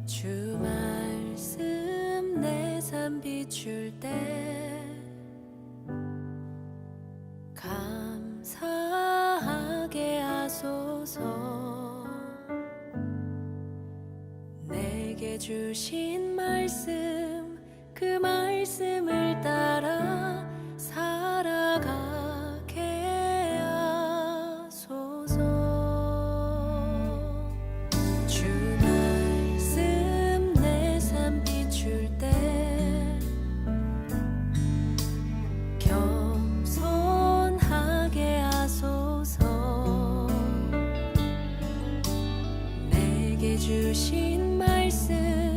주 말씀 내 삶 비출 때 감사하게 하소서. 내게 주신 말씀 그 말씀을 따라 살아가게 하소서. 주 말씀 내 삶 비출 때 겸손하게 하소서. 내게 주신 말씀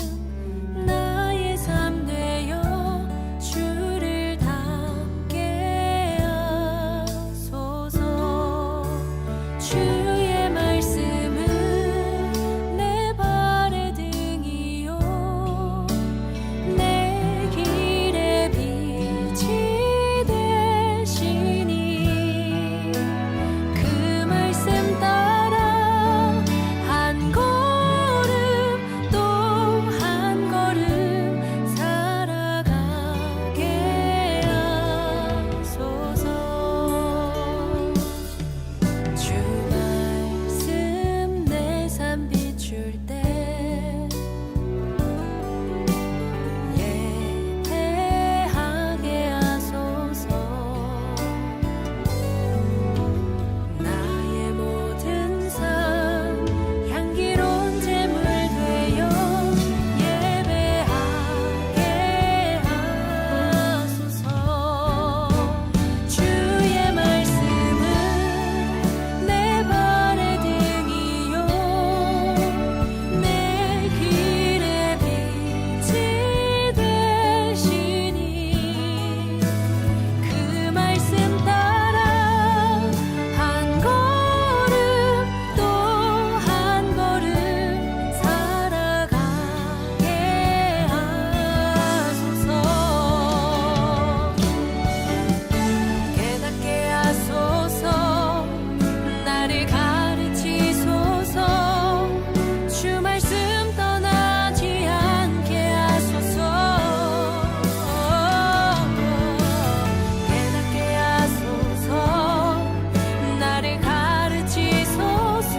나의 삶 되어 주를 닮게 하소서. 주의 말씀은 내 발의 등이요 내 길의 빛이 되시니 그 말씀 따라 한 걸음 또 한 걸음 살아가게 하소서. 주 말씀 내 삶 비출 때 예배하게 하소서. 나의 모든 삶 향기로운 제물 되어 예배하게 하소서. 주의 말씀은 내 발의 등이요 내 길의 빛이 되시니 그 말씀 따라 한 걸음 또 한 걸음 살아가게 하소서. 깨닫게 하소서. 나를 가르치소서. 주 말씀 떠나지 않게 하소서. 깨닫게 하소서. 나를 가르치소서.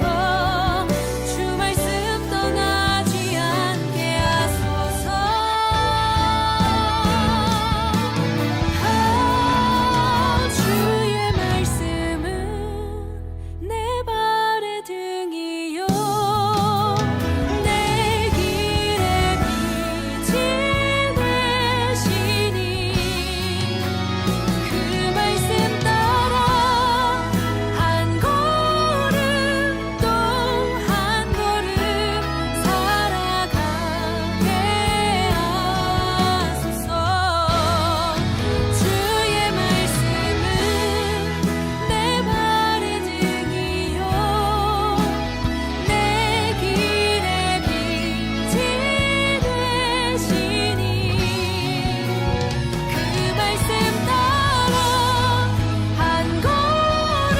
주 말씀 떠나지 않게 하소서. 주의 말씀은 내 발의 등이요 내 길의 빛이 되시니 그 말씀 따라 한 걸음 또 한 걸음 살아가게 하소서. 주의 말씀은 내 발의 등이요 내 길의 빛이 되시니 그 말씀 따라 한 걸음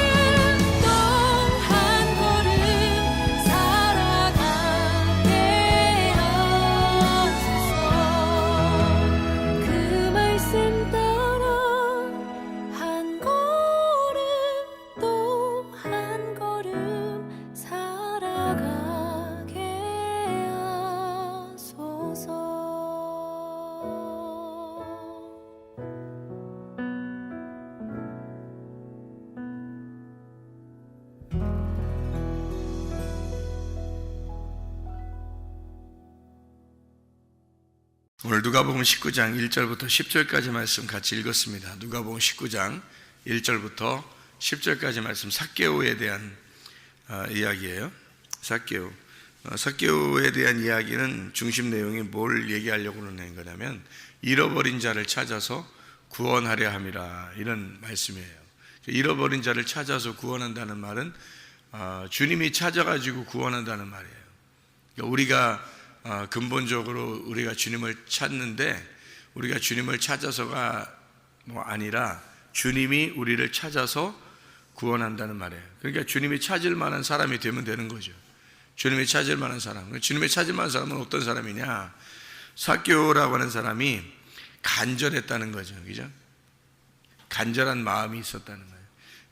또 한 걸음 살아가게 하소서. 그 말씀 따라 한 걸음 또 한 걸음 살아가게 하소서. 오늘 누가복음 19장 1절부터 10절까지 말씀 같이 읽었습니다. 누가복음 19장 1절부터 10절까지 말씀 삭개오에 대한 이야기예요. 삭개오에 대한 이야기는 중심 내용이 뭘 얘기하려고 하는 거냐면 잃어버린 자를 찾아서 구원하려 함이라, 이런 말씀이에요. 잃어버린 자를 찾아서 구원한다는 말은 주님이 찾아가지고 구원한다는 말이에요. 그러니까 우리가 근본적으로 우리가 주님을 찾는데 우리가 주님을 찾아서가 아니라 주님이 우리를 찾아서 구원한다는 말이에요. 그러니까 주님이 찾을 만한 사람이 되면 되는 거죠. 주님이 찾을 만한 사람. 주님이 찾을 만한 사람은 어떤 사람이냐? 삭개오라고 하는 사람이 간절했다는 거죠. 그죠? 간절한 마음이 있었다는 거예요.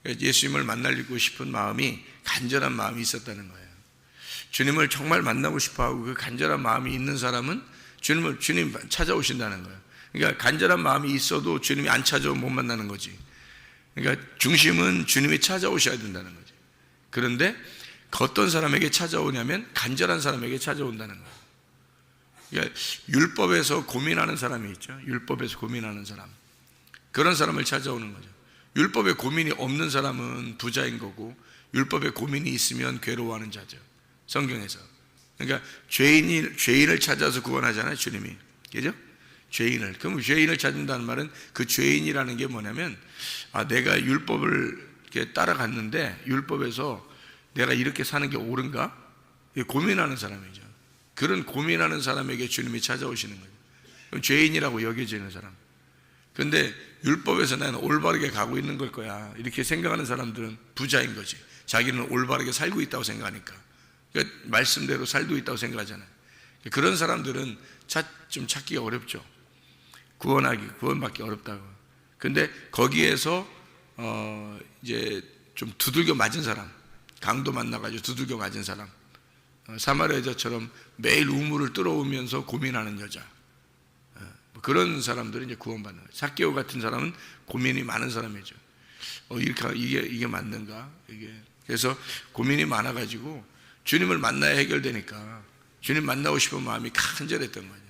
그러니까 예수님을 만나고 싶은 마음이 간절한 마음이 있었다는 거예요. 주님을 정말 만나고 싶어하고 그 간절한 마음이 있는 사람은 주님 찾아오신다는 거예요. 그러니까 간절한 마음이 있어도 주님이 안 찾아오면 못 만나는 거지. 그러니까 중심은 주님이 찾아오셔야 된다는 거지. 그런데 어떤 사람에게 찾아오냐면 간절한 사람에게 찾아온다는 거예요. 그러니까 율법에서 고민하는 사람이 있죠. 율법에서 고민하는 사람. 그런 사람을 찾아오는 거죠. 율법에 고민이 없는 사람은 부자인 거고 율법에 고민이 있으면 괴로워하는 자죠. 성경에서. 그러니까 죄인을 찾아서 구원하잖아요, 주님이. 그죠? 죄인을. 그럼 죄인을 찾는다는 말은 그 죄인이라는 게 뭐냐면 내가 율법을 이렇게 따라갔는데 율법에서 내가 이렇게 사는 게 옳은가? 고민하는 사람이죠. 그런 고민하는 사람에게 주님이 찾아오시는 거죠. 죄인이라고 여겨지는 사람. 그런데 율법에서 나는 올바르게 가고 있는 걸 거야 이렇게 생각하는 사람들은 부자인 거지. 자기는 올바르게 살고 있다고 생각하니까. 그러니까 말씀대로 살고 있다고 생각하잖아요. 그런 사람들은 좀 찾기가 어렵죠. 구원받기 어렵다고. 근데 거기에서 이제 좀 두들겨 맞은 사람, 강도 만나가지고 두들겨 맞은 사람, 사마리아 여자처럼 매일 우물을 뚫어오면서 고민하는 여자, 그런 사람들은 이제 구원받는 거예요. 삭개오 같은 사람은 고민이 많은 사람이죠. 이게 맞는가? 그래서 고민이 많아가지고 주님을 만나야 해결되니까 주님 만나고 싶은 마음이 간절했던 거예요.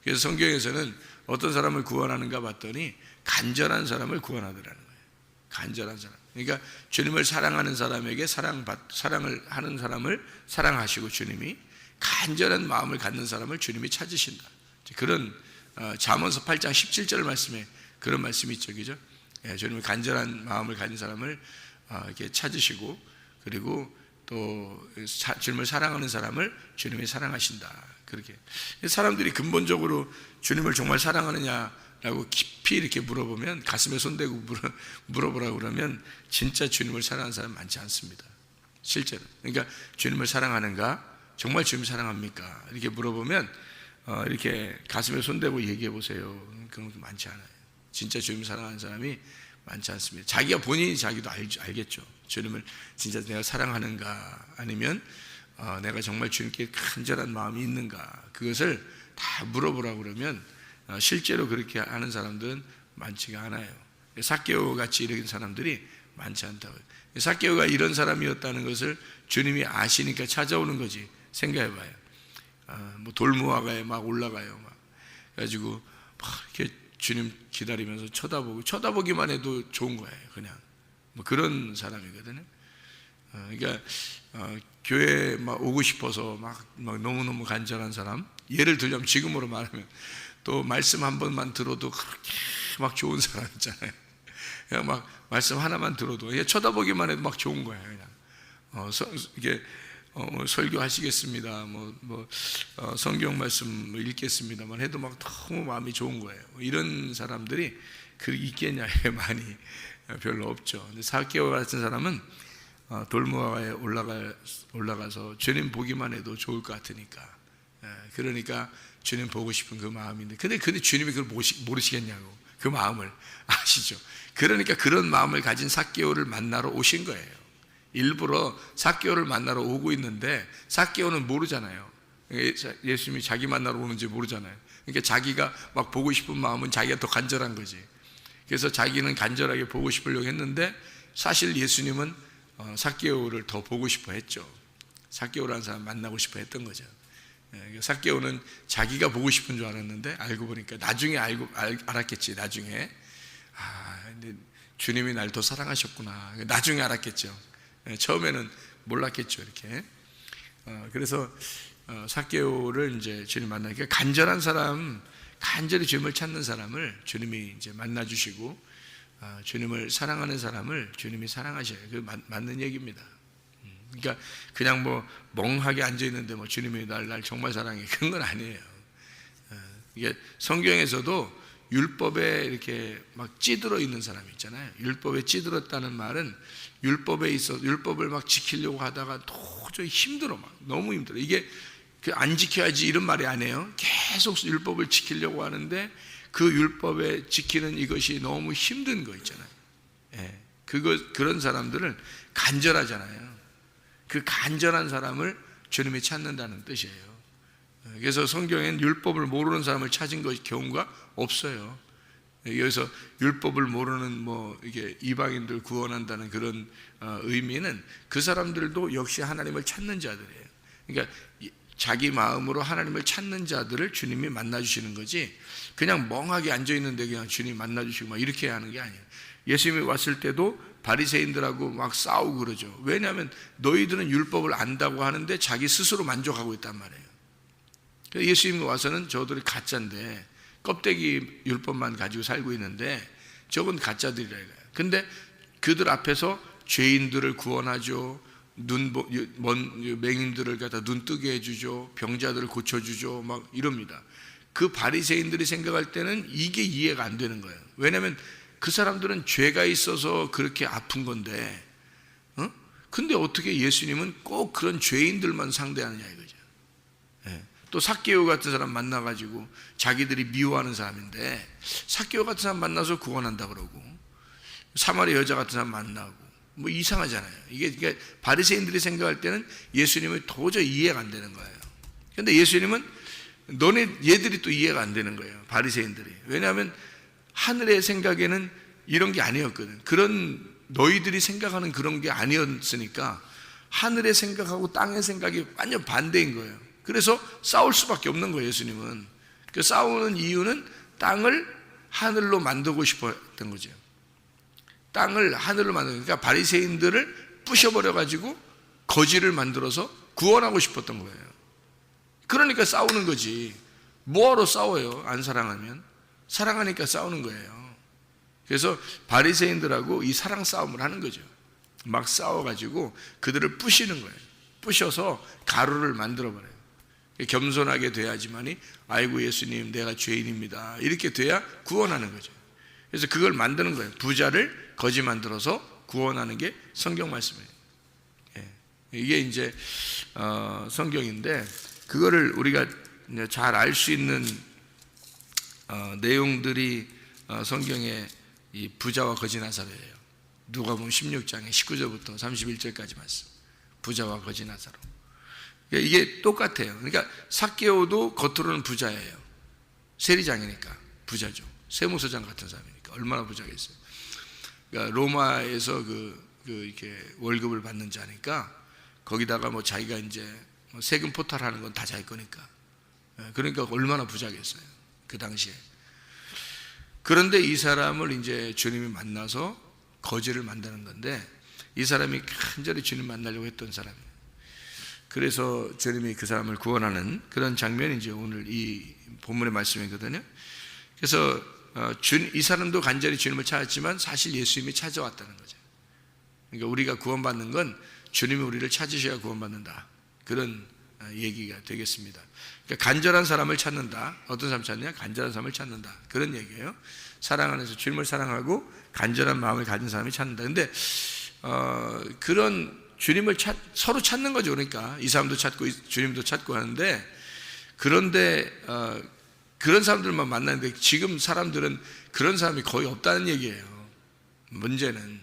그래서 성경에서는 어떤 사람을 구원하는가 봤더니 간절한 사람을 구원하더라는 거예요. 간절한 사람. 그러니까 주님을 사랑하는 사람에게 사랑을 하는 사람을 사랑하시고 주님이 간절한 마음을 갖는 사람을 주님이 찾으신다. 그런 잠언서 8장 17절 말씀에 그런 말씀이 있죠. 그죠? 주님의 간절한 마음을 가진 사람을 이렇게 찾으시고 그리고 또 주님을 사랑하는 사람을 주님이 사랑하신다. 그렇게 사람들이 근본적으로 주님을 정말 사랑하느냐라고 깊이 이렇게 물어보면 가슴에 손대고 물어보라고 그러면 진짜 주님을 사랑하는 사람 많지 않습니다. 실제로. 그러니까 주님을 사랑하는가? 정말 주님 사랑합니까? 이렇게 물어보면 이렇게 가슴에 손대고 얘기해 보세요. 그런 것도 많지 않아요. 진짜 주님 사랑하는 사람이 많지 않습니다. 본인이 자기도 알겠죠. 주님을 진짜 내가 사랑하는가 아니면 내가 정말 주님께 간절한 마음이 있는가 그것을 다 물어보라고 그러면 실제로 그렇게 하는 사람들은 많지가 않아요. 삭개오 같이 이런 사람들이 많지 않다고요. 삭개오가 이런 사람이었다는 것을 주님이 아시니까 찾아오는 거지. 생각해봐요. 돌무화과에 막 올라가요. 그래가지고 막 이렇게 주님 기다리면서 쳐다보기만 해도 좋은 거예요. 그냥 그런 사람이거든요. 그러니까 교회 막 오고 싶어서 막 너무너무 간절한 사람. 예를 들자면 지금으로 말하면 또 말씀 한 번만 들어도 그렇게 막 좋은 사람 있잖아요. 그냥 막 말씀 하나만 들어도 그냥 쳐다보기만 해도 막 좋은 거예요. 그냥 이게 설교하시겠습니다. 성경 말씀 읽겠습니다만 해도 막 너무 마음이 좋은 거예요. 이런 사람들이 있겠냐? 많이 별로 없죠. 근데 삭개오 같은 사람은 돌무화과에 올라가서 주님 보기만 해도 좋을 것 같으니까. 그러니까 주님 보고 싶은 그 마음인데, 근데 주님이 그걸 모르시겠냐고. 그 마음을 아시죠? 그러니까 그런 마음을 가진 삭개오를 만나러 오신 거예요. 일부러 삭개오를 만나러 오고 있는데 삭개오는 모르잖아요. 예수님이 자기 만나러 오는지 모르잖아요. 그러니까 자기가 막 보고 싶은 마음은 자기가 더 간절한 거지. 그래서 자기는 간절하게 보고 싶으려고 했는데 사실 예수님은 삭개오를 더 보고 싶어 했죠. 삭개오라는 사람 만나고 싶어 했던 거죠. 삭개오는 자기가 보고 싶은 줄 알았는데 알고 보니까 나중에 알았겠지. 나중에 근데 주님이 날 더 사랑하셨구나. 나중에 알았겠죠. 처음에는 몰랐겠죠. 이렇게. 그래서 삭개오를 이제 주님 만나니까 간절한 사람, 간절히 주님을 찾는 사람을 주님이 이제 만나 주시고 주님을 사랑하는 사람을 주님이 사랑하셔요. 그 맞는 얘기입니다. 그러니까 그냥 뭐 멍하게 앉아 있는데 뭐 주님이 날 정말 사랑해, 그런 건 아니에요. 이게 성경에서도 율법에 이렇게 막 찌들어 있는 사람이 있잖아요. 율법에 찌들었다는 말은 율법을 막 지키려고 하다가 도저히 힘들어, 막 너무 힘들어. 이게 안 지켜야지 이런 말이 아니에요. 계속 율법을 지키려고 하는데 그 율법에 지키는 이것이 너무 힘든 거 있잖아요. 그런 사람들을 간절하잖아요. 그 간절한 사람을 주님이 찾는다는 뜻이에요. 그래서 성경엔 율법을 모르는 사람을 찾은 경우가 없어요. 여기서 율법을 모르는 뭐 이게 이방인들 구원한다는 그런 의미는 그 사람들도 역시 하나님을 찾는 자들이에요. 그러니까 자기 마음으로 하나님을 찾는 자들을 주님이 만나주시는 거지, 그냥 멍하게 앉아 있는데 그냥 주님 만나주시고 막 이렇게 하는 게 아니에요. 예수님이 왔을 때도 바리새인들하고 막 싸우고 그러죠. 왜냐하면 너희들은 율법을 안다고 하는데 자기 스스로 만족하고 있단 말이에요. 예수님이 와서는 저들이 가짜인데 껍데기 율법만 가지고 살고 있는데 저건 가짜들이라 이거예요. 근데 그들 앞에서 죄인들을 구원하죠. 맹인들을 갖다 눈 뜨게 해주죠. 병자들을 고쳐주죠. 막 이럽니다. 그 바리새인들이 생각할 때는 이게 이해가 안 되는 거예요. 왜냐하면 그 사람들은 죄가 있어서 그렇게 아픈 건데, 근데 어떻게 예수님은 꼭 그런 죄인들만 상대하느냐 이거죠. 또 삭개오 같은 사람 만나가지고 자기들이 미워하는 사람인데 삭개오 같은 사람 만나서 구원한다 그러고, 사마리아 여자 같은 사람 만나고 뭐 이상하잖아요. 이게 바리새인들이 생각할 때는 예수님이 도저히 이해가 안 되는 거예요. 근데 예수님은 얘들이 또 이해가 안 되는 거예요. 바리새인들이. 왜냐하면 하늘의 생각에는 이런 게 아니었거든. 그런 너희들이 생각하는 그런 게 아니었으니까 하늘의 생각하고 땅의 생각이 완전 반대인 거예요. 그래서 싸울 수밖에 없는 거예요. 예수님은 그 싸우는 이유는 땅을 하늘로 만들고 싶어 했던 거죠. 땅을 하늘로 만들고, 그러니까 바리새인들을 부셔버려 가지고 거지를 만들어서 구원하고 싶었던 거예요. 그러니까 싸우는 거지. 뭐하러 싸워요? 안 사랑하면. 사랑하니까 싸우는 거예요. 그래서 바리새인들하고 이 사랑 싸움을 하는 거죠. 막 싸워가지고 그들을 부시는 거예요. 부셔서 가루를 만들어버려요. 겸손하게 돼야지만이 아이고 예수님 내가 죄인입니다 이렇게 돼야 구원하는 거죠. 그래서 그걸 만드는 거예요. 부자를 거지 만들어서 구원하는 게 성경 말씀이에요. 이게 이제 성경인데, 그거를 우리가 잘 알 수 있는 내용들이 성경의 이 부자와 거지 나사로예요. 누가복음 16장에 19절부터 31절까지 말씀. 부자와 거지 나사로. 이게 똑같아요. 그러니까 삭개오도 겉으로는 부자예요. 세리장이니까 부자죠. 세무서장 같은 사람이니까 얼마나 부자겠어요. 그러니까 로마에서 이렇게 월급을 받는 자니까 거기다가 뭐 자기가 이제 세금 포탈하는 건 다 자기 거니까. 그러니까 얼마나 부자겠어요. 그 당시에. 그런데 이 사람을 이제 주님이 만나서 거지를 만드는 건데, 이 사람이 간절히 주님 만나려고 했던 사람이에요. 그래서 주님이 그 사람을 구원하는 그런 장면이 이제 오늘 이 본문의 말씀이거든요. 그래서 이 사람도 간절히 주님을 찾았지만 사실 예수님이 찾아왔다는 거죠. 그러니까 우리가 구원받는 건 주님이 우리를 찾으셔야 구원받는다, 그런 얘기가 되겠습니다. 그러니까 간절한 사람을 찾는다. 어떤 사람 찾느냐? 간절한 사람을 찾는다, 그런 얘기예요. 사랑 안에서 주님을 사랑하고 간절한 마음을 가진 사람이 찾는다. 근데 그런 주님을 서로 찾는 거죠. 그러니까 이 사람도 찾고 주님도 찾고 하는데, 그런데 그런 사람들만 만나는데 지금 사람들은 그런 사람이 거의 없다는 얘기예요. 문제는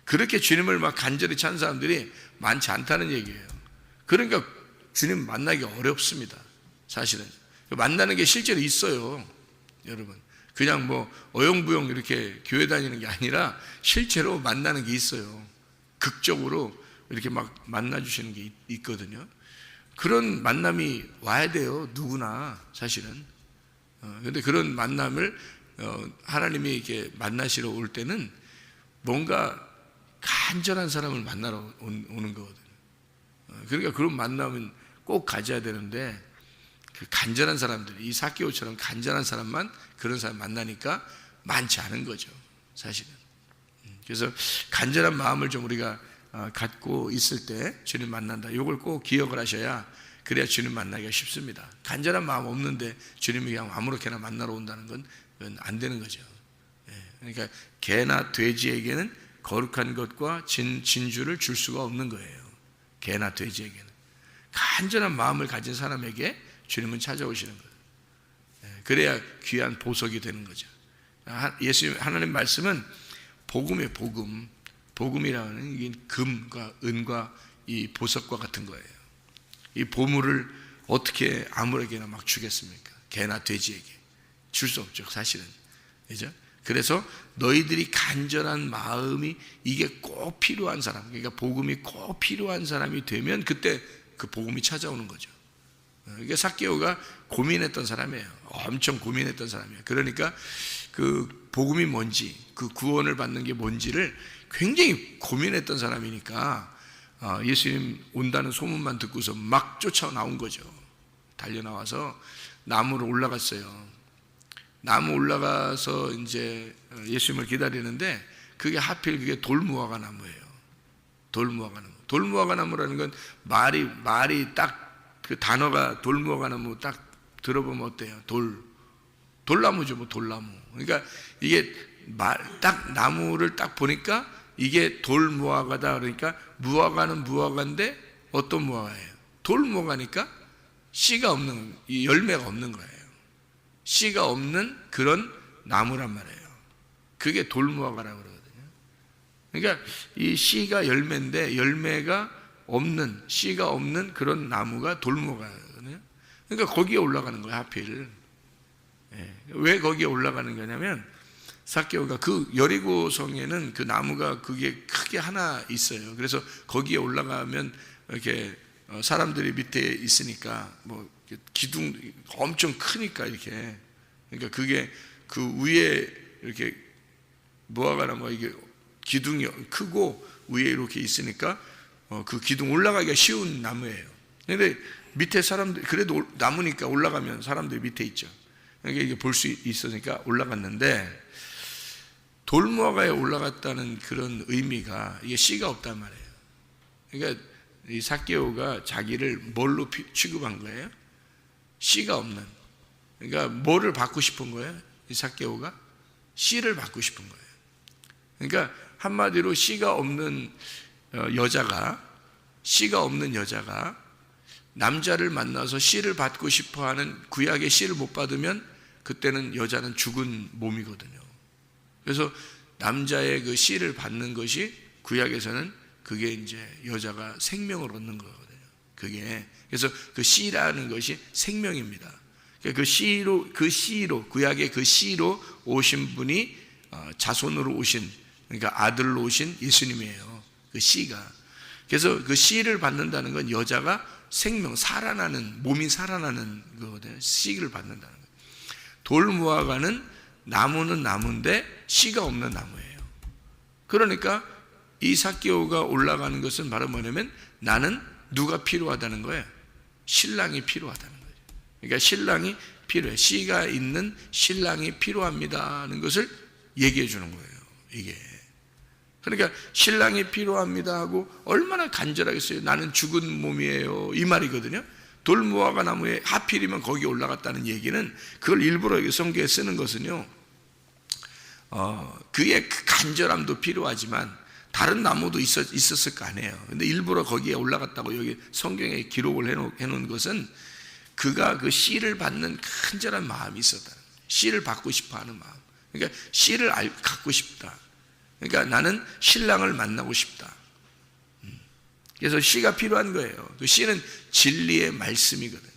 그렇게 주님을 막 간절히 찾는 사람들이 많지 않다는 얘기예요. 그러니까 주님 만나기 어렵습니다. 사실은 만나는 게 실제로 있어요, 여러분. 그냥 뭐 어영부영 이렇게 교회 다니는 게 아니라 실제로 만나는 게 있어요. 극적으로 이렇게 막 만나주시는 게 있거든요. 그런 만남이 와야 돼요, 누구나 사실은. 그런데 그런 만남을 하나님이 이렇게 만나시러 올 때는 뭔가 간절한 사람을 만나러 오는 거거든요. 그러니까 그런 만남은 꼭 가져야 되는데, 그 간절한 사람들, 이 삭개오처럼 간절한 사람만 그런 사람 만나니까 많지 않은 거죠, 사실은. 그래서 간절한 마음을 좀 우리가 갖고 있을 때 주님 만난다. 이걸 꼭 기억을 하셔야 그래야 주님 만나기가 쉽습니다. 간절한 마음 없는데 주님이 그냥 아무렇게나 만나러 온다는 건 안 되는 거죠. 그러니까 개나 돼지에게는 거룩한 것과 진주를 줄 수가 없는 거예요. 개나 돼지에게는 간절한 마음을 가진 사람에게 주님은 찾아오시는 거예요. 그래야 귀한 보석이 되는 거죠. 하나님 말씀은 복음의 복음, 복음이라는 이 금과 은과 이 보석과 같은 거예요. 이 보물을 어떻게 아무에게나 막 주겠습니까? 개나 돼지에게 줄 수 없죠, 사실은. 그죠? 그래서 너희들이 간절한 마음이 이게 꼭 필요한 사람, 그러니까 복음이 꼭 필요한 사람이 되면 그때 그 복음이 찾아오는 거죠. 이게 삭개오가 고민했던 사람이에요. 엄청 고민했던 사람이에요. 그러니까 그 복음이 뭔지, 그 구원을 받는 게 뭔지를 굉장히 고민했던 사람이니까 예수님 온다는 소문만 듣고서 막 쫓아 나온 거죠. 달려 나와서 나무로 올라갔어요. 나무 올라가서 이제 예수님을 기다리는데 그게 하필 그게 돌무화과 나무예요. 돌무화과 나무. 돌무화과 나무라는 건 말이 딱 그 단어가 돌무화과 나무 딱 들어보면 어때요? 돌나무죠, 뭐 돌나무. 그러니까 이게 딱 나무를 딱 보니까 이게 돌무화과다. 그러니까 무화과는 무화과인데 어떤 무화과예요? 돌무화과니까 씨가 없는, 이 열매가 없는 거예요. 씨가 없는 그런 나무란 말이에요. 그게 돌무화과라고 그러거든요. 그러니까 이 씨가 열매인데 열매가 없는, 씨가 없는 그런 나무가 돌무화과거든요. 그러니까 거기에 올라가는 거예요, 하필. 왜 거기에 올라가는 거냐면 삭개오가 그 여리고성에는 그 나무가 그게 크게 하나 있어요. 그래서 거기에 올라가면 이렇게 사람들이 밑에 있으니까 뭐 기둥 엄청 크니까 이렇게, 그러니까 그게 그 위에 이렇게 무화과나무 이게 기둥이 크고 위에 이렇게 있으니까 그 기둥 올라가기가 쉬운 나무예요. 그런데 밑에 사람들 그래도 나무니까 올라가면 사람들이 밑에 있죠. 그러니까 이게 볼 수 있으니까 올라갔는데 돌무화과에 올라갔다는 그런 의미가 이게 씨가 없단 말이에요. 그러니까 이 삭개오가 자기를 뭘로 취급한 거예요? 씨가 없는. 그러니까 뭐를 받고 싶은 거예요? 이 삭개오가 씨를 받고 싶은 거예요. 그러니까 한마디로 씨가 없는 여자가 남자를 만나서 씨를 받고 싶어하는 구약의 씨를 못 받으면 그때는 여자는 죽은 몸이거든요. 그래서 남자의 그 씨를 받는 것이 구약에서는 그게 이제 여자가 생명을 얻는 거거든요. 그게 그래서 그 씨라는 것이 생명입니다. 그 씨로 구약의 그 씨로 오신 분이 자손으로 오신, 그러니까 아들로 오신 예수님이에요. 그 씨가. 그래서 그 씨를 받는다는 건 여자가 생명, 살아나는, 몸이 살아나는 거거든요. 씨를 받는다는 거예요. 돌무화과는 나무는 나무인데 씨가 없는 나무예요. 그러니까 이 삭개오가 올라가는 것은 바로 뭐냐면 나는 누가 필요하다는 거예요? 신랑이 필요하다는 거예요. 그러니까 신랑이 필요해. 씨가 있는 신랑이 필요합니다 하는 것을 얘기해 주는 거예요. 이게. 그러니까 신랑이 필요합니다 하고 얼마나 간절하겠어요. 나는 죽은 몸이에요. 이 말이거든요. 돌무화과 나무에 하필이면 거기 올라갔다는 얘기는 그걸 일부러 성경에 쓰는 것은요. 그의 그 간절함도 필요하지만 다른 나무도 있었을 거 아니에요. 근데 일부러 거기에 올라갔다고 여기 성경에 기록을 해놓은 것은 그가 그 씨를 받는 간절한 마음이 있었다. 씨를 받고 싶어 하는 마음. 그러니까 씨를 갖고 싶다. 그러니까 나는 신랑을 만나고 싶다. 그래서 씨가 필요한 거예요. 그 씨는 진리의 말씀이거든.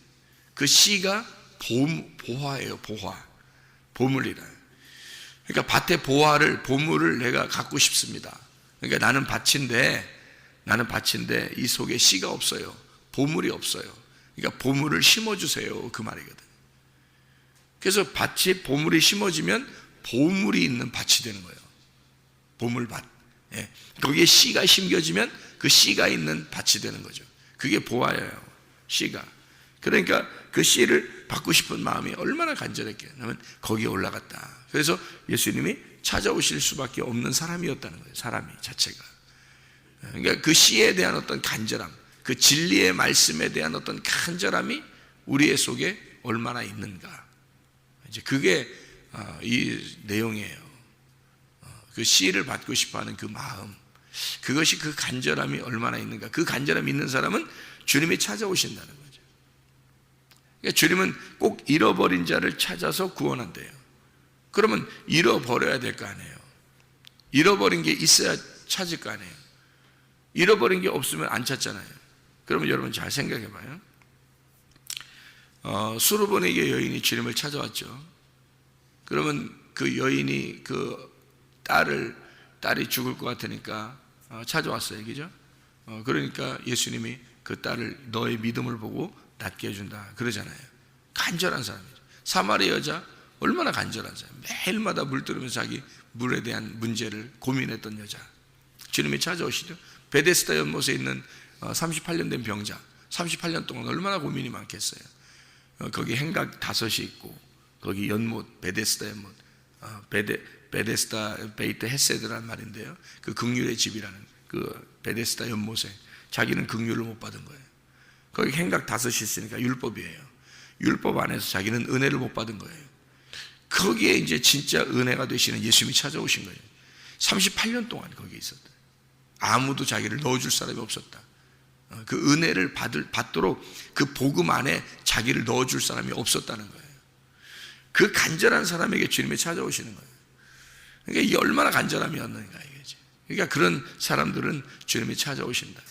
그 씨가 보화예요. 보물이라. 그러니까 밭의 보물을 내가 갖고 싶습니다. 그러니까 나는 밭인데 이 속에 씨가 없어요. 보물이 없어요. 그러니까 보물을 심어주세요. 그 말이거든. 그래서 밭이 보물이 심어지면 보물이 있는 밭이 되는 거예요. 보물밭. 예. 거기에 씨가 심겨지면 그 씨가 있는 밭이 되는 거죠. 그게 보아예요. 씨가. 그러니까 그 씨를 받고 싶은 마음이 얼마나 간절했겠냐면 거기에 올라갔다. 그래서 예수님이 찾아오실 수밖에 없는 사람이었다는 거예요. 사람이 자체가. 그러니까 그 씨에 대한 어떤 간절함, 그 진리의 말씀에 대한 어떤 간절함이 우리의 속에 얼마나 있는가. 이제 그게 이 내용이에요. 그 씨를 받고 싶어하는 그 마음, 그것이 그 간절함이 얼마나 있는가. 그 간절함이 있는 사람은 주님이 찾아오신다는 거죠. 그러니까 주님은 꼭 잃어버린 자를 찾아서 구원한대요. 그러면 잃어버려야 될 거 아니에요. 잃어버린 게 있어야 찾을 거 아니에요. 잃어버린 게 없으면 안 찾잖아요. 그러면 여러분 잘 생각해 봐요. 수르보니게 여인이 주님을 찾아왔죠. 그러면 그 여인이 그 딸이 죽을 것 같으니까 찾아왔어요. 그죠? 그러니까 예수님이 그 딸을 너의 믿음을 보고 낫게 해준다 그러잖아요. 간절한 사람이죠. 사마리아 여자 얼마나 간절한 사람. 매일마다 물 들으면서 자기 물에 대한 문제를 고민했던 여자. 주님이 찾아오시죠. 베데스다 연못에 있는 38년 된 병자, 38년 동안 얼마나 고민이 많겠어요. 거기 행각 5이 있고 거기 연못, 베데스다 연못, 베데스다 베이트 헤세드라는 말인데요. 그 긍휼의 집이라는 그 베데스다 연못에 자기는 긍휼을 못 받은 거예요. 거기 행각 5이 있으니까 율법이에요. 율법 안에서 자기는 은혜를 못 받은 거예요. 거기에 이제 진짜 은혜가 되시는 예수님이 찾아오신 거예요. 38년 동안 거기에 있었다. 아무도 자기를 넣어줄 사람이 없었다. 그 은혜를 받도록 그 복음 안에 자기를 넣어줄 사람이 없었다는 거예요. 그 간절한 사람에게 주님이 찾아오시는 거예요. 그러니까 이게 얼마나 간절함이었는가 이거지. 그러니까 그런 사람들은 주님이 찾아오신다.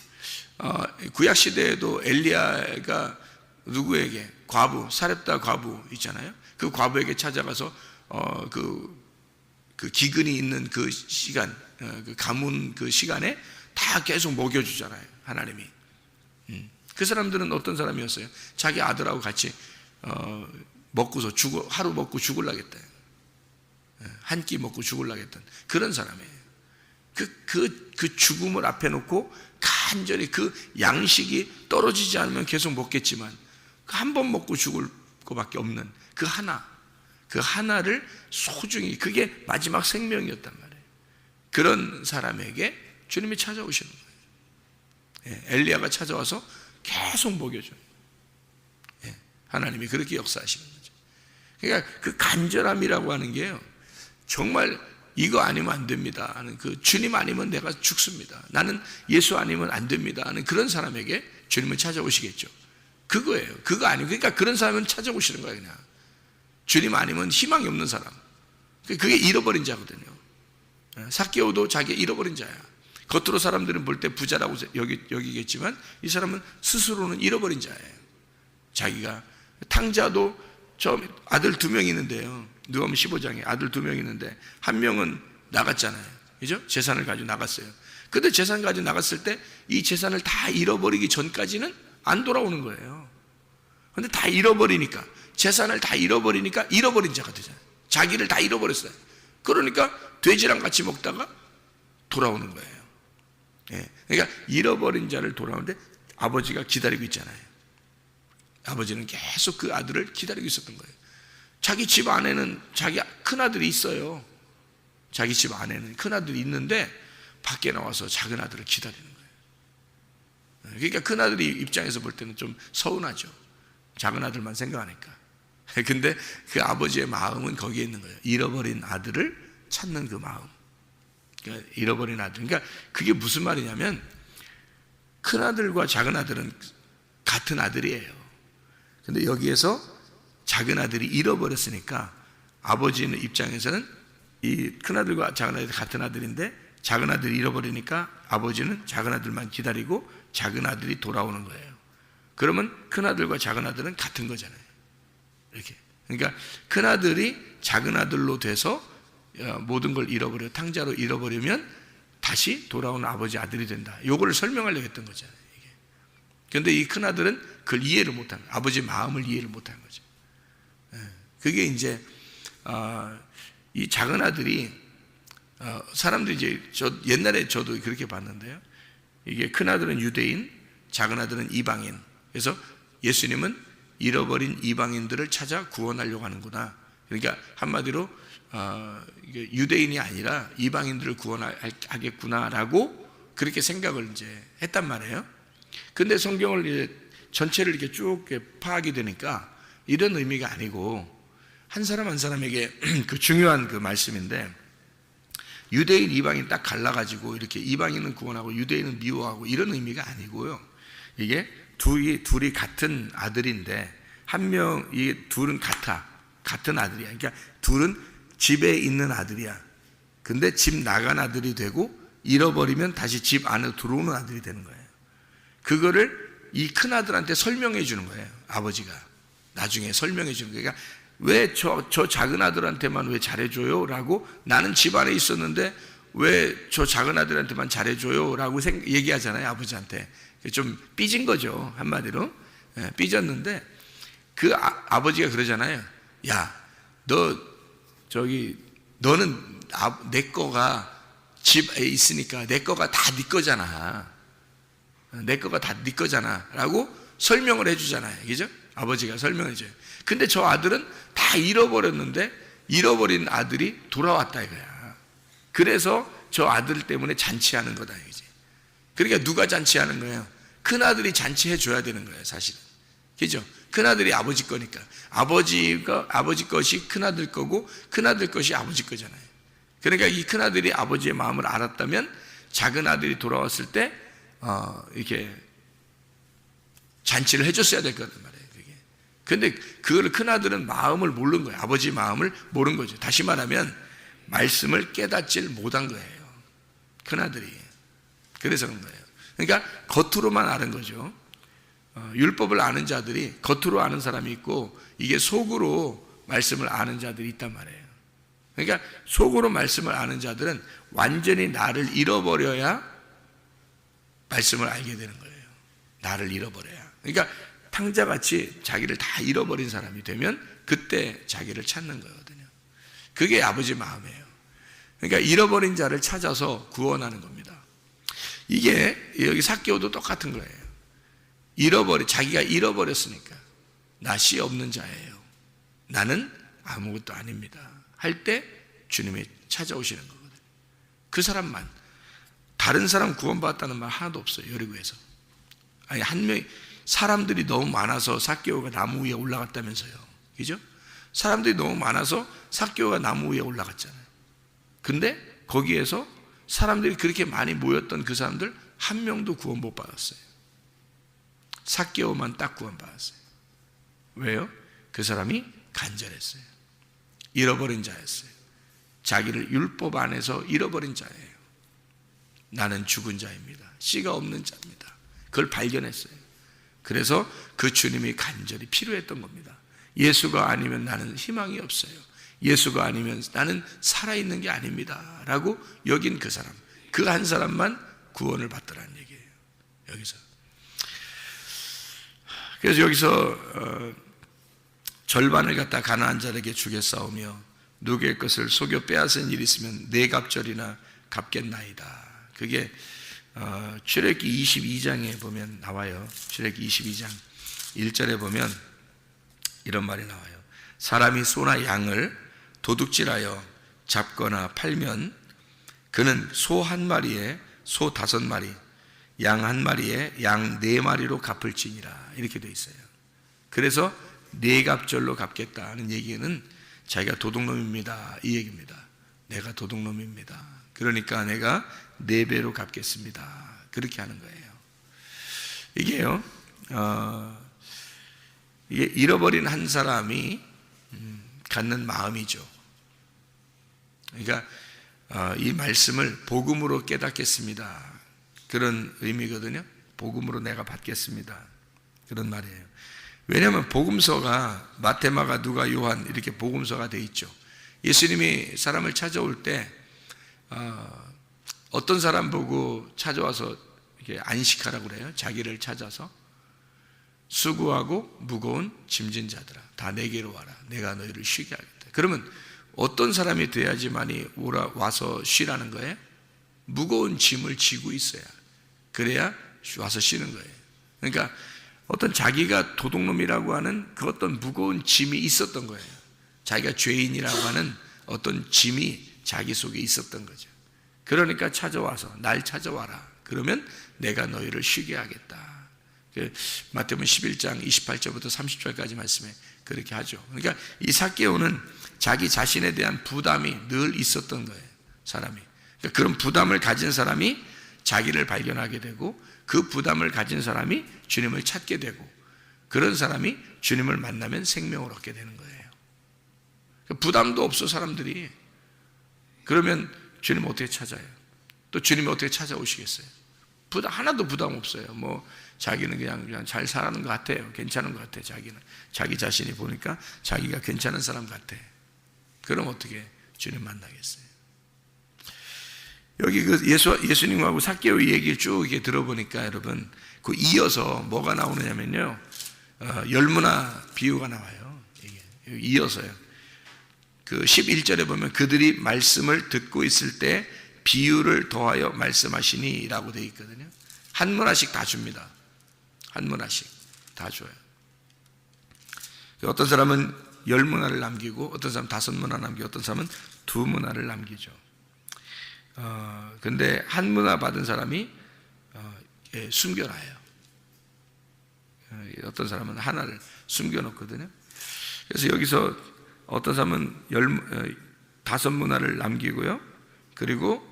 구약 시대에도 엘리야가 누구에게 사렙다 과부 있잖아요. 그 과부에게 찾아가서 그 기근이 있는 그 시간, 그 가뭄 그 시간에 다 계속 먹여주잖아요. 하나님이. 그 사람들은 어떤 사람이었어요? 자기 아들하고 같이 먹고서 하루 먹고 죽을라겠다. 한 끼 먹고 죽을라겠던 그런 사람이에요. 그 죽음을 앞에 놓고 간절히 그 양식이 떨어지지 않으면 계속 먹겠지만 한 번 먹고 죽을 것밖에 없는 그 하나를 소중히, 그게 마지막 생명이었단 말이에요. 그런 사람에게 주님이 찾아오시는 거예요. 엘리야가 찾아와서 계속 먹여줘요. 하나님이 그렇게 역사하시는 거죠. 그러니까 그 간절함이라고 하는 게요, 정말 이거 아니면 안 됩니다 하는, 그 주님 아니면 내가 죽습니다, 나는 예수 아니면 안 됩니다 하는 그런 사람에게 주님은 찾아오시겠죠. 그거예요. 그거 아니고, 그러니까 그런 사람은 찾아오시는 거예요. 그냥 주님 아니면 희망이 없는 사람, 그게 잃어버린 자거든요. 삭개오도 자기 잃어버린 자야. 겉으로 사람들은 볼 때 부자라고 여기겠지만 이 사람은 스스로는 잃어버린 자예요. 자기가. 탕자도 저 아들 2명 있는데요, 누가복음 15장에 아들 2명 있는데 한 명은 나갔잖아요. 그죠? 재산을 가지고 나갔어요. 근데 재산 가지고 나갔을 때 이 재산을 다 잃어버리기 전까지는 안 돌아오는 거예요. 근데 다 잃어버리니까, 재산을 다 잃어버리니까 잃어버린 자가 되잖아요. 자기를 다 잃어버렸어요. 그러니까 돼지랑 같이 먹다가 돌아오는 거예요. 그러니까 잃어버린 자를 돌아오는데 아버지가 기다리고 있잖아요. 아버지는 계속 그 아들을 기다리고 있었던 거예요. 자기 집 안에는 자기 큰아들이 있어요. 자기 집 안에는 큰아들이 있는데 밖에 나와서 작은 아들을 기다리는 거예요. 그러니까 큰아들이 입장에서 볼 때는 좀 서운하죠. 작은 아들만 생각하니까. 근데 그 아버지의 마음은 거기에 있는 거예요. 잃어버린 아들을 찾는 그 마음. 그러니까 잃어버린 아들. 그러니까 그게 무슨 말이냐면, 큰아들과 작은 아들은 같은 아들이에요. 근데 여기에서 작은 아들이 잃어버렸으니까 아버지의 입장에서는 이 큰아들과 작은 아들이 같은 아들인데 작은 아들이 잃어버리니까 아버지는 작은 아들만 기다리고 작은 아들이 돌아오는 거예요. 그러면 큰아들과 작은 아들은 같은 거잖아요. 이렇게. 그러니까 큰아들이 작은 아들로 돼서 모든 걸 탕자로 잃어버리면 다시 돌아오는 아버지 아들이 된다. 요거를 설명하려고 했던 거잖아요. 그런데 이 큰아들은 그걸 이해를 못한 거예요. 아버지의 마음을 이해를 못한 거죠. 그게 이제 이 작은 아들이, 사람들이 이제 옛날에 저도 그렇게 봤는데요, 이게 큰아들은 유대인, 작은 아들은 이방인. 그래서 예수님은 잃어버린 이방인들을 찾아 구원하려고 하는구나. 그러니까 한마디로 이게 유대인이 아니라 이방인들을 구원하겠구나라고 그렇게 생각을 이제 했단 말이에요. 근데 성경을 이제 전체를 이렇게 쭉 파악이 되니까 이런 의미가 아니고 한 사람 한 사람에게 그 중요한 그 말씀인데, 유대인 이방인 딱 갈라가지고 이렇게 이방인은 구원하고 유대인은 미워하고 이런 의미가 아니고요. 이게 둘이 같은 아들인데 이게 둘은 같은 아들이야. 그러니까 둘은 집에 있는 아들이야. 근데 집 나간 아들이 되고 잃어버리면 다시 집 안으로 들어오는 아들이 되는 거예요. 그거를 이 큰 아들한테 설명해 주는 거예요. 아버지가 나중에 설명해 주는 거예요. 그러니까 왜 저 작은 아들한테만 왜 잘해줘요? 라고, 나는 집 안에 있었는데 왜 저 작은 아들한테만 잘해줘요? 라고 얘기하잖아요. 아버지한테. 좀 삐진 거죠. 한마디로. 삐졌는데 그 아버지가 그러잖아요. 야, 너는 내 거가 집에 있으니까 내 거가 다 네 거잖아. 내 거가 다 네 거잖아. 라고 설명을 해주잖아요. 그죠? 아버지가 설명해줘요. 근데 저 아들은 다 잃어버렸는데 잃어버린 아들이 돌아왔다 이거야. 그래서 저 아들 때문에 잔치하는 거다 이거지. 그러니까 누가 잔치하는 거예요? 큰 아들이 잔치해 줘야 되는 거예요, 사실은. 그죠? 큰 아들이 아버지 거니까. 아버지 것이 큰 아들 거고 큰 아들 것이 아버지 거잖아요. 그러니까 이 큰 아들이 아버지의 마음을 알았다면 작은 아들이 돌아왔을 때 이렇게 잔치를 해줬어야 될 거란 말이에요. 그게. 근데 그걸 큰 아들은 마음을 모르는 거예요. 아버지 마음을 모르는 거죠. 다시 말하면 말씀을 깨닫질 못한 거예요. 큰 아들이. 그래서 그런 거예요. 그러니까 겉으로만 아는 거죠. 율법을 아는 자들이 겉으로 아는 사람이 있고, 이게 속으로 말씀을 아는 자들이 있단 말이에요. 그러니까 속으로 말씀을 아는 자들은 완전히 나를 잃어버려야 말씀을 알게 되는 거예요. 나를 잃어버려야. 그러니까 탕자같이 자기를 다 잃어버린 사람이 되면 그때 자기를 찾는 거거든요. 그게 아버지 마음이에요. 그러니까 잃어버린 자를 찾아서 구원하는 겁니다. 이게 여기 삭개오도 똑같은 거예요. 자기가 잃어버렸으니까 나 씨 없는 자예요, 나는 아무것도 아닙니다 할 때 주님이 찾아오시는 거거든요. 그 사람만. 다른 사람 구원받았다는 말 하나도 없어요. 여리고에서. 아니, 한 명이, 사람들이 너무 많아서 삭개오가 나무 위에 올라갔다면서요. 그죠? 사람들이 너무 많아서 삭개오가 나무 위에 올라갔잖아요. 근데 거기에서 사람들이 그렇게 많이 모였던 그 사람들 한 명도 구원 못 받았어요. 삭개오만 딱 구원 받았어요. 왜요? 그 사람이 간절했어요. 잃어버린 자였어요. 자기를 율법 안에서 잃어버린 자예요. 나는 죽은 자입니다. 씨가 없는 자입니다. 그걸 발견했어요. 그래서 그 주님이 간절히 필요했던 겁니다. 예수가 아니면 나는 희망이 없어요. 예수가 아니면 나는 살아있는 게 아닙니다 라고 여긴 그 사람, 그 한 사람만 구원을 받더라는 얘기예요. 여기서. 그래서 여기서 절반을 갖다 가나안 자에게 주겠사오며 누구의 것을 속여 빼앗은 일이 있으면 네 갑절이나 갚겠나이다. 그게 출애굽기 22장에 보면 나와요. 출애굽기 22장 1절에 보면 이런 말이 나와요. 사람이 소나 양을 도둑질하여 잡거나 팔면 그는 소 한 마리에 소 5마리, 양 한 마리에 양 4마리로 갚을지니라. 이렇게 돼 있어요. 그래서 네 갑절로 갚겠다는 얘기는 자기가 도둑놈입니다 이 얘기입니다. 내가 도둑놈입니다. 그러니까 내가 4배로 갚겠습니다. 그렇게 하는 거예요. 이게요, 이게 잃어버린 한 사람이 갖는 마음이죠. 그러니까 이 말씀을 복음으로 깨닫겠습니다. 그런 의미거든요. 복음으로 내가 받겠습니다. 그런 말이에요. 왜냐하면 복음서가 마태, 마가, 누가, 요한 이렇게 복음서가 돼 있죠. 예수님이 사람을 찾아올 때 어떤 사람 보고 찾아와서 이렇게 안식하라고 그래요. 자기를 찾아서 수고하고 무거운 짐진 자들아 다 내게로 와라. 내가 너희를 쉬게 하겠다. 그러면 어떤 사람이 돼야지만이 와서 쉬라는 거예요? 무거운 짐을 지고 있어야, 그래야 와서 쉬는 거예요. 그러니까 어떤 자기가 도둑놈이라고 하는 그 어떤 무거운 짐이 있었던 거예요. 자기가 죄인이라고 하는 어떤 짐이 자기 속에 있었던 거죠. 그러니까 찾아와서 날 찾아와라. 그러면 내가 너희를 쉬게 하겠다. 마태복음 11장 28절부터 30절까지 말씀에 그렇게 하죠. 그러니까 이 삭개오는 자기 자신에 대한 부담이 늘 있었던 거예요. 사람이. 그러니까 그런 부담을 가진 사람이 자기를 발견하게 되고, 그 부담을 가진 사람이 주님을 찾게 되고, 그런 사람이 주님을 만나면 생명을 얻게 되는 거예요. 그러니까 부담도 없어 사람들이. 그러면 주님 어떻게 찾아요? 또 주님이 어떻게 찾아오시겠어요? 하나도 부담 없어요. 뭐 자기는 그냥 잘 살아가는 것 같아요. 괜찮은 것 같아요. 자기는 자기 자신이 보니까 자기가 괜찮은 사람 같아. 그럼 어떻게 주님 만나겠어요? 여기 그 예수님하고 삭개오의 얘기를 쭉 이렇게 들어보니까 여러분, 그 이어서 뭐가 나오느냐면요, 열무나 비유가 나와요. 이게 이어서요. 그 11절에 보면 그들이 말씀을 듣고 있을 때 비유를 더하여 말씀하시니 라고 되어 있거든요. 한 문화씩 다 줍니다. 한 문화씩 다 줘요. 어떤 사람은 10문화를 남기고, 어떤 사람은 5문화 남기고, 어떤 사람은 2문화를 남기죠. 근데 한 문화 받은 사람이 숨겨놔요. 어떤 사람은 하나를 숨겨놓거든요. 그래서 여기서 어떤 사람은 5문화를 남기고요. 그리고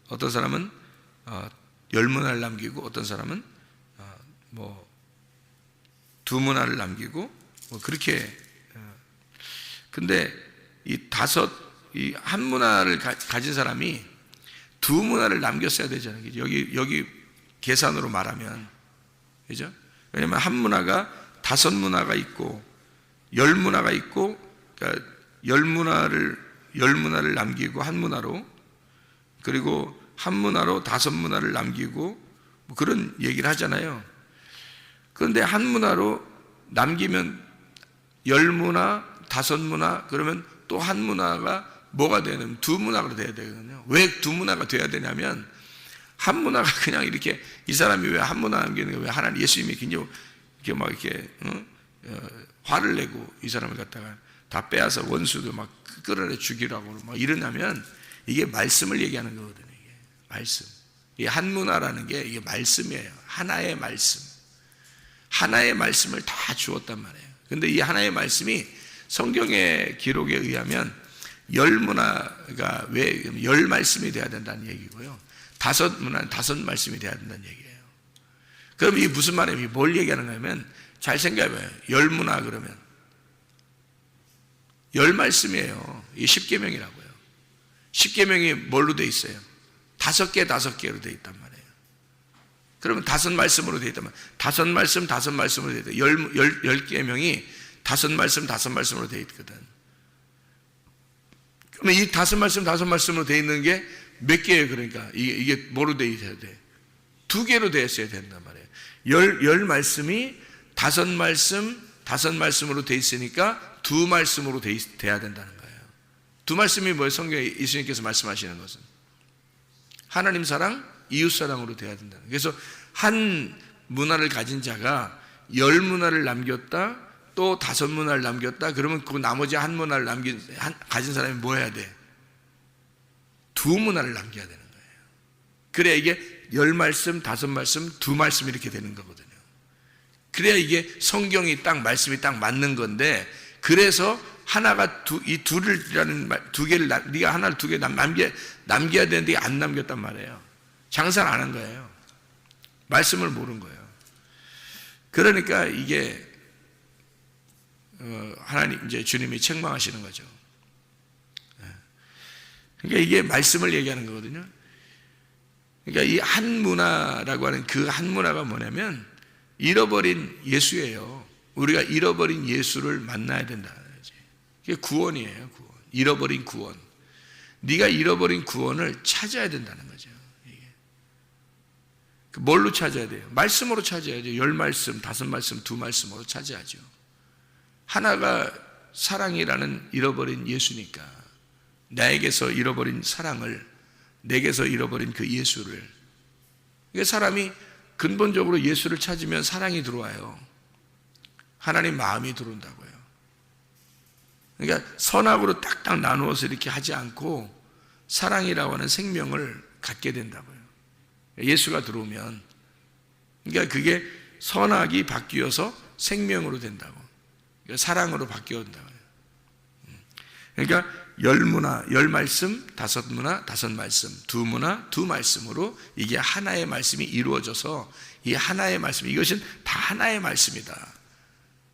어떤 사람은 10문화를 남기고, 어떤 사람은 2문화를 남기고, 뭐 그렇게. 근데 이 한 문화를 가진 사람이 2문화를 남겼어야 되잖아요. 여기 계산으로 말하면, 그죠? 왜냐면 한 문화가 5문화가 있고 10문화가 있고, 그러니까 10문화를 남기고 한 문화로, 그리고 한 문화로 5문화를 남기고, 뭐 그런 얘기를 하잖아요. 그런데 한 문화로 남기면 10문화, 5문화, 그러면 또 한 문화가 뭐가 되냐면 2문화가 돼야 되거든요. 왜 2문화가 돼야 되냐면, 한 문화가 그냥 이렇게, 이 사람이 왜 한 문화 남기는 거예요? 왜 하나님 예수님이 굉장히 이렇게 막 이렇게 화를 내고 이 사람을 갖다가 다 빼앗아 원수도 막 끌어내 죽이라고 막 이러냐면, 이게 말씀을 얘기하는 거거든요. 이게 말씀. 이 한 문화라는 게 이게 말씀이에요. 하나의 말씀. 하나의 말씀을 다 주었단 말이에요. 근데 이 하나의 말씀이 성경의 기록에 의하면 10문화가 왜 10말씀이 돼야 된다는 얘기고요. 5문화는 5말씀이 돼야 된다는 얘기예요. 그럼 이게 무슨 말이에요? 뭘 얘기하는 거냐면, 잘 생각해봐요. 10문화 그러면 10말씀이에요. 이게 10계명이라고요. 10계명이 뭘로 돼 있어요? 5개로 돼 있단 말이에요. 그러면 5말씀으로 돼 있단 말이에요. 5말씀으로 돼 있다. 10계명이 5말씀으로 돼 있거든. 그러면 이 5말씀으로 돼 있는 게 몇 개예요? 그러니까 이게 뭐로 돼 있어야 돼? 2개로 돼 있어야 된단 말이에요. 10말씀이 5말씀으로 돼 있으니까 2말씀으로 돼야 된다는 거예요. 2말씀이 뭐예요? 성경에 예수님께서 말씀하시는 것은 하나님 사랑, 이웃 사랑으로 돼야 된다는 거예요. 그래서 한 문화를 가진 자가 10문화를 남겼다, 또 5문화를 남겼다, 그러면 그 나머지 한 문화를 가진 사람이 뭐 해야 돼? 2문화를 남겨야 되는 거예요. 그래야 이게 10말씀, 5말씀, 2말씀 이렇게 되는 거거든요. 그래야 이게 성경이 딱 말씀이 딱 맞는 건데, 그래서 하나가 이 둘이라는 말, 2개를 네가 하나를 2개 남겨야 되는데 안 남겼단 말이에요. 장사를 안 한 거예요. 말씀을 모른 거예요. 그러니까 이게 하나님 이제 주님이 책망하시는 거죠. 그러니까 이게 말씀을 얘기하는 거거든요. 그러니까 이 한 문화라고 하는 그 한 문화가 뭐냐면 잃어버린 예수예요. 우리가 잃어버린 예수를 만나야 된다. 이게 구원이에요. 구원. 잃어버린 구원. 네가 잃어버린 구원을 찾아야 된다는 거죠. 이게. 뭘로 찾아야 돼요? 말씀으로 찾아야죠. 10말씀, 5말씀, 2말씀으로 찾아야죠. 하나가 사랑이라는 잃어버린 예수니까 나에게서 잃어버린 사랑을, 내게서 잃어버린 그 예수를. 이게 사람이 근본적으로 예수를 찾으면 사랑이 들어와요. 하나님 마음이 들어온다고요. 그러니까 선악으로 딱딱 나누어서 이렇게 하지 않고 사랑이라고 하는 생명을 갖게 된다고요. 예수가 들어오면, 그러니까 그게 선악이 바뀌어서 생명으로 된다고, 그러니까 사랑으로 바뀌어온다고요. 그러니까 10문화 10말씀, 5문화 5말씀, 2문화 2말씀으로 이게 하나의 말씀이 이루어져서, 이 하나의 말씀, 이것은 다 하나의 말씀이다.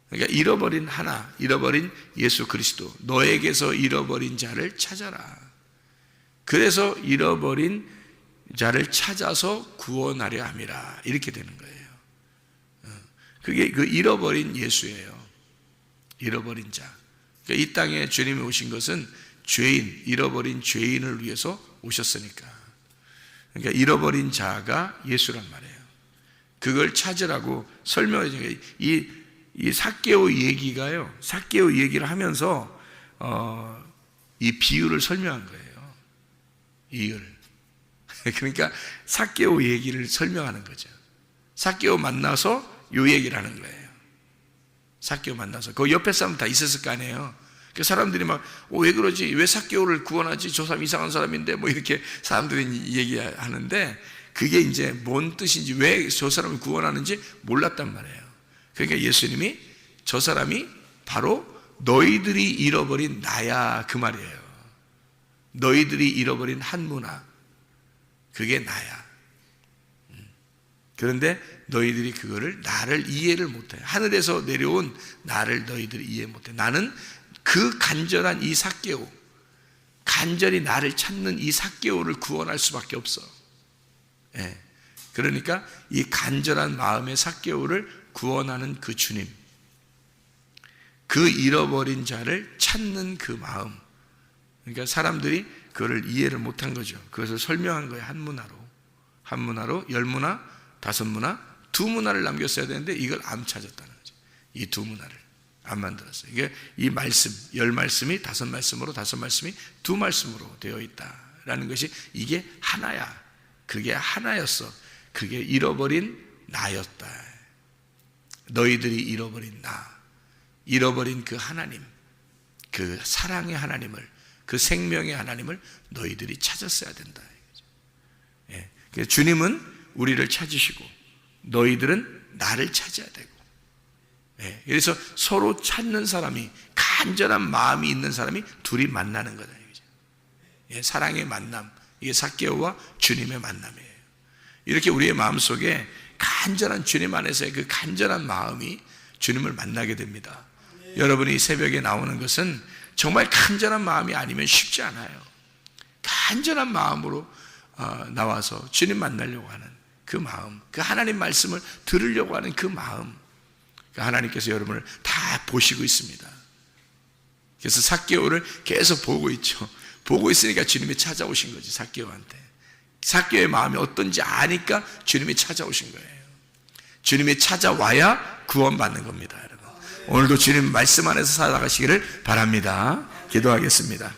그러니까 잃어버린 하나, 잃어버린 예수 그리스도, 너에게서 잃어버린 자를 찾아라. 그래서 잃어버린 자를 찾아서 구원하려 함이라, 이렇게 되는 거예요. 그게 그 잃어버린 예수예요. 잃어버린 자. 그러니까 이 땅에 주님이 오신 것은 죄인, 잃어버린 죄인을 위해서 오셨으니까. 그러니까 잃어버린 자가 예수란 말이에요. 그걸 찾으라고 설명해 준 거예요. 이 삭개오 얘기가요, 삭개오 얘기를 하면서 이 비유를 설명한 거예요. 이유를. 그러니까 삭개오 얘기를 설명하는 거죠. 삭개오 만나서 요 얘기를 하는 거예요. 삭개오 만나서 그 옆에 사람 다 있었을 거 아니에요. 그 사람들이 막 왜 그러지? 왜 삭개오를 구원하지? 저 사람 이상한 사람인데, 뭐 이렇게 사람들이 얘기하는데, 그게 이제 뭔 뜻인지, 왜 저 사람을 구원하는지 몰랐단 말이에요. 그러니까 예수님이 저 사람이 바로 너희들이 잃어버린 나야, 그 말이에요. 너희들이 잃어버린 한 문화, 그게 나야. 그런데 너희들이 그거를, 나를 이해를 못해. 하늘에서 내려온 나를 너희들이 이해 못해. 나는 그 간절한 이 삭개오, 간절히 나를 찾는 이 삭개오를 구원할 수밖에 없어. 예. 그러니까 이 간절한 마음의 삭개오를 구원하는 그 주님, 그 잃어버린 자를 찾는 그 마음, 그러니까 사람들이 그거를 이해를 못한 거죠. 그것을 설명한 거예요. 한 문화로 10문화, 5문화, 2문화를 남겼어야 되는데 이걸 안 찾았다는 거죠. 이 2문화를 안 만들었어요. 이게 이 말씀, 10말씀이 5말씀으로, 5말씀이 2말씀으로 되어 있다라는 것이, 이게 하나야. 그게 하나였어. 그게 잃어버린 나였다. 너희들이 잃어버린 나, 잃어버린 그 하나님, 그 사랑의 하나님을, 그 생명의 하나님을 너희들이 찾았어야 된다. 예. 그래서 주님은 우리를 찾으시고 너희들은 나를 찾아야 되고, 예. 그래서 서로 찾는 사람이, 간절한 마음이 있는 사람이 둘이 만나는 거다. 예. 사랑의 만남, 이게 삭개오와 주님의 만남이에요. 이렇게 우리의 마음속에 간절한 주님 안에서의 그 간절한 마음이 주님을 만나게 됩니다. 여러분이 새벽에 나오는 것은 정말 간절한 마음이 아니면 쉽지 않아요. 간절한 마음으로 나와서 주님 만나려고 하는 그 마음, 그 하나님 말씀을 들으려고 하는 그 마음, 하나님께서 여러분을 다 보시고 있습니다. 그래서 삭개오를 계속 보고 있죠. 보고 있으니까 주님이 찾아오신 거지. 삭개오한테. 삭개오의 마음이 어떤지 아니까 주님이 찾아오신 거예요. 주님이 찾아와야 구원받는 겁니다, 여러분. 오늘도 주님 말씀 안에서 살아가시기를 바랍니다. 기도하겠습니다.